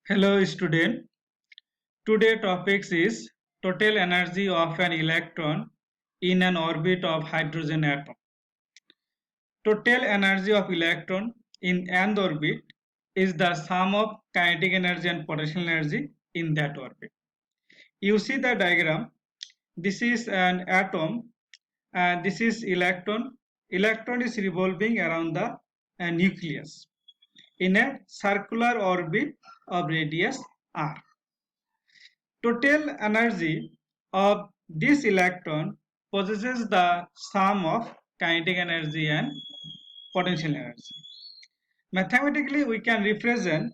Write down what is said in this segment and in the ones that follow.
Hello student. Today topics is total energy of an electron in an orbit of hydrogen atom. Total energy of electron in an orbit is the sum of kinetic energy and potential energy in that orbit. You see the diagram. This is an atom and this is electron. Electron is revolving around the nucleus in a circular orbit of radius r. Total energy of this electron possesses the sum of kinetic energy and potential energy. Mathematically, we can represent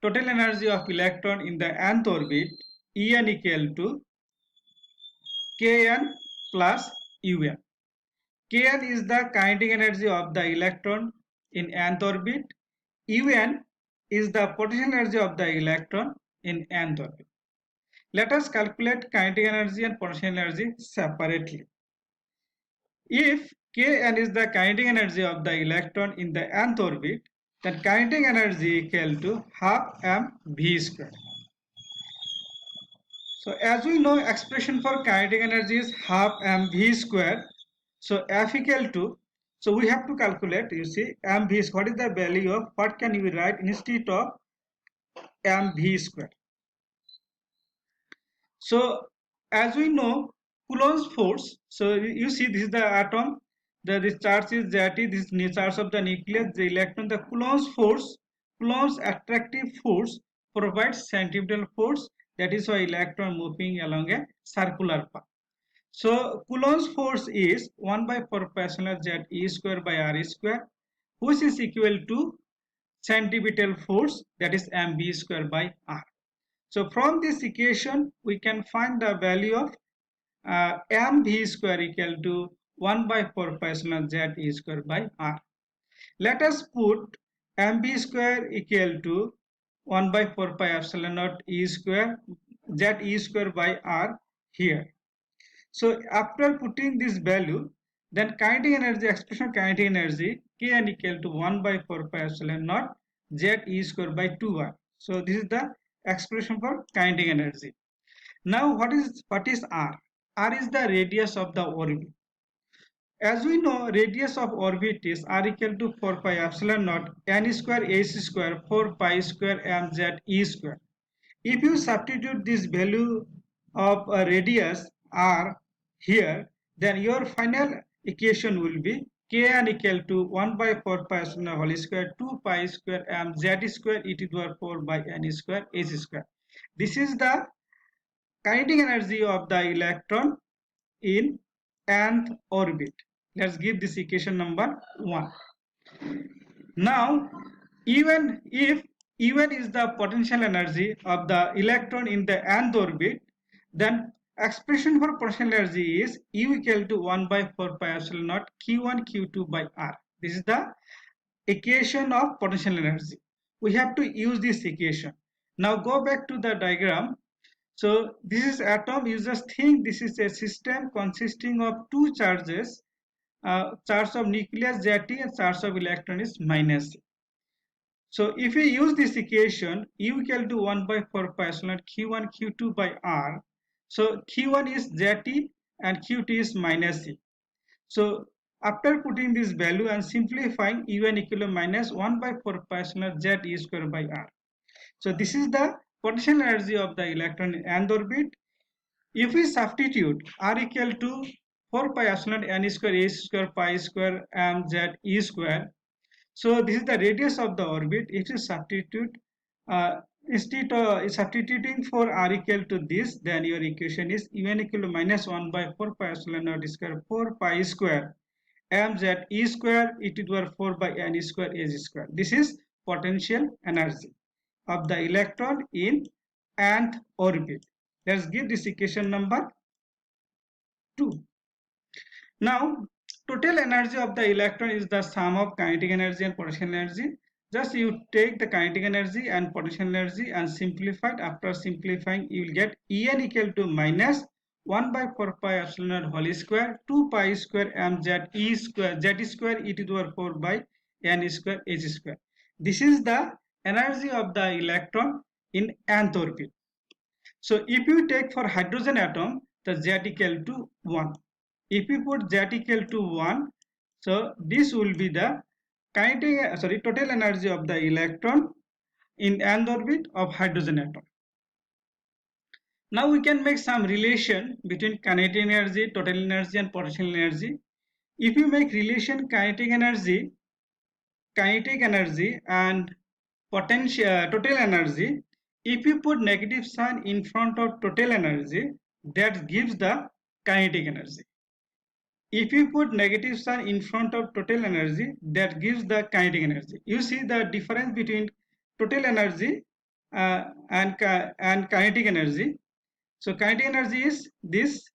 total energy of electron in the nth orbit En equal to Kn plus Un. Kn is the kinetic energy of the electron in nth orbit. Un is the potential energy of the electron in nth orbit. Let us calculate kinetic energy and potential energy separately. If Kn is the kinetic energy of the electron in the nth orbit, then kinetic energy equal to half mv square. So as we know, expression for kinetic energy is half mv square. So F equal to, so we have to calculate, you see, mv square. What is the value of, what can we write instead of mv square? So as we know, Coulomb's force, so you see this is the atom, this charge is ZT, this is charge of the nucleus, the electron, the Coulomb's force, Coulomb's attractive force provides centripetal force, that is why electron moving along a circular path. So Coulomb's force is 1 by 4 pi epsilon Z E square by R square, which is equal to centripetal force, that is mv square by R. So from this equation, we can find the value of mv square equal to 1 by 4 pi epsilon Z E square by R. Let us put mv square equal to 1 by 4 pi epsilon naught E square Z E square by R here. So after putting this value, then kinetic energy, expression of kinetic energy, Kn equal to 1 by 4 pi epsilon naught Z E square by 2R. So this is the expression for kinetic energy. Now what is R? R is the radius of the orbit. As we know, radius of orbit is R equal to 4 pi epsilon naught n square h square 4 pi square mz e square. If you substitute this value of a radius r here, then your final equation will be Kn equal to 1 by 4 pi epsilon whole square 2 pi square mz square e to the power 4 by n square h square. This is the kinetic energy of the electron in nth orbit. Let's give this equation number 1. Now, even if even is the potential energy of the electron in the nth orbit, then expression for potential energy is U equal to 1 by 4 pi epsilon naught Q1 Q2 by R. This is the equation of potential energy. We have to use this equation. Now go back to the diagram. So this is atom. You just think this is a system consisting of two charges. Charge of nucleus Zt and charge of electron is minus. So if we use this equation, U equal to 1 by 4 pi epsilon Q1 Q2 by R. So Q1 is Zt and Q2 is minus C. So after putting this value and simplifying, Un equal to minus 1 by 4 pi epsilon Z E square by R. So this is the potential energy of the electron in nth orbit. If we substitute R equal to 4 pi epsilon n square a square pi square mz e square. So this is the radius of the orbit. If you substitute instead of substituting for R equal to this, then your equation is Un equal to minus 1 by 4 pi epsilon naught square 4 pi square mz e square e to the power 4 by n square h square. This is potential energy of the electron in nth orbit. Let's give this equation number 2. Now total energy of the electron is the sum of kinetic energy and potential energy. Just you take the kinetic energy and potential energy and simplify it. After simplifying, you will get En equal to minus 1 by 4 pi epsilon whole square 2 pi square mz e square z square e to the power 4 by n square h square. This is the energy of the electron in nth orbit. So if you take for hydrogen atom, the Z equal to 1. If you put Z equal to 1, so this will be the total energy of the electron in nth orbit of hydrogen atom. Now we can make some relation between kinetic energy, total energy and potential energy. If you make relation kinetic energy and potential total energy, if you put negative sign in front of total energy, that gives the kinetic energy. If you put negative sign in front of total energy, that gives the kinetic energy. You see the difference between total energy and kinetic energy. So kinetic energy is this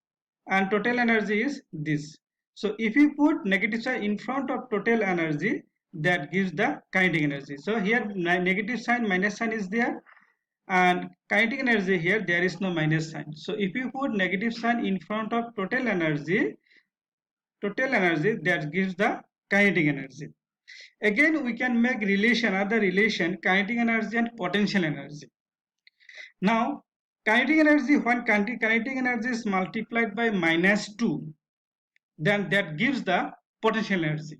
and total energy is this. So if you put negative sign in front of total energy, that gives the kinetic energy. So here negative sign, minus sign is there, and kinetic energy here there is no minus sign. So if you put negative sign in front of total energy that gives the kinetic energy. Again we can make other relation kinetic energy and potential energy. Now kinetic energy, when kinetic energy is multiplied by -2, then that gives the potential energy.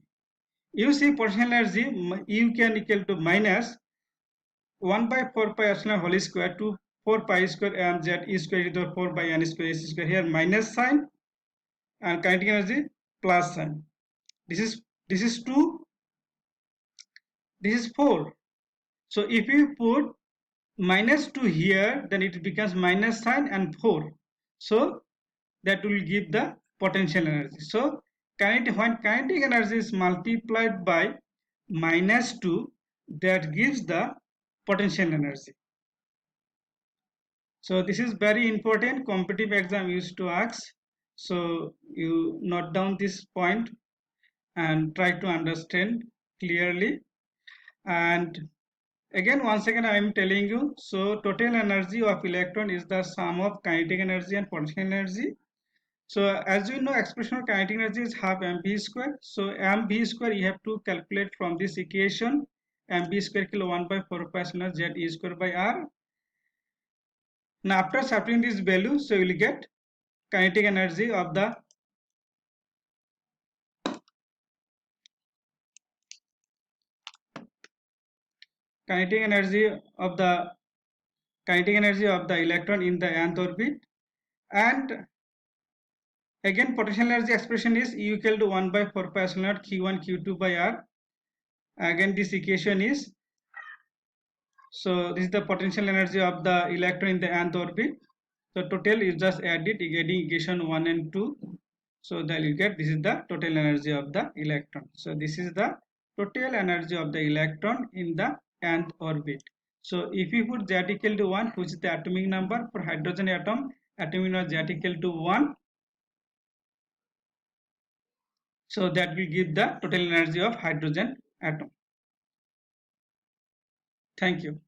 You see potential energy you can equal to minus 1 by 4 pi epsilon whole square to 4 pi square mz e square to the 4 by n square s square. Here minus sign and kinetic energy plus sign. This is 2, this is 4. So if you put -2 here, then it becomes minus sign and 4. So that will give the potential energy. So when kinetic energy is multiplied by -2, that gives the potential energy. So this is very important, competitive exam used to ask. So you note down this point and try to understand clearly. And again, once again I am telling you, so total energy of electron is the sum of kinetic energy and potential energy. So as you know, expression of kinetic energy is half mv square. So mv square you have to calculate from this equation. Mv square equal 1 by 4 pi epsilon z e square by r. Now after subtracting this value, so you will get kinetic energy of the kinetic energy of the electron in the nth orbit. And again potential energy expression is E equal to 1 by 4 pi epsilon naught q1 q2 by r. Again this equation is, so this is the potential energy of the electron in the nth orbit. So total is just added getting equation 1 and 2. So that you get, this is the total energy of the electron. So this is the total energy of the electron in the nth orbit. So if you put Z equal to 1, which is the atomic number for hydrogen atom, atomic number Z equal to 1. So that will give the total energy of hydrogen atom. Thank you.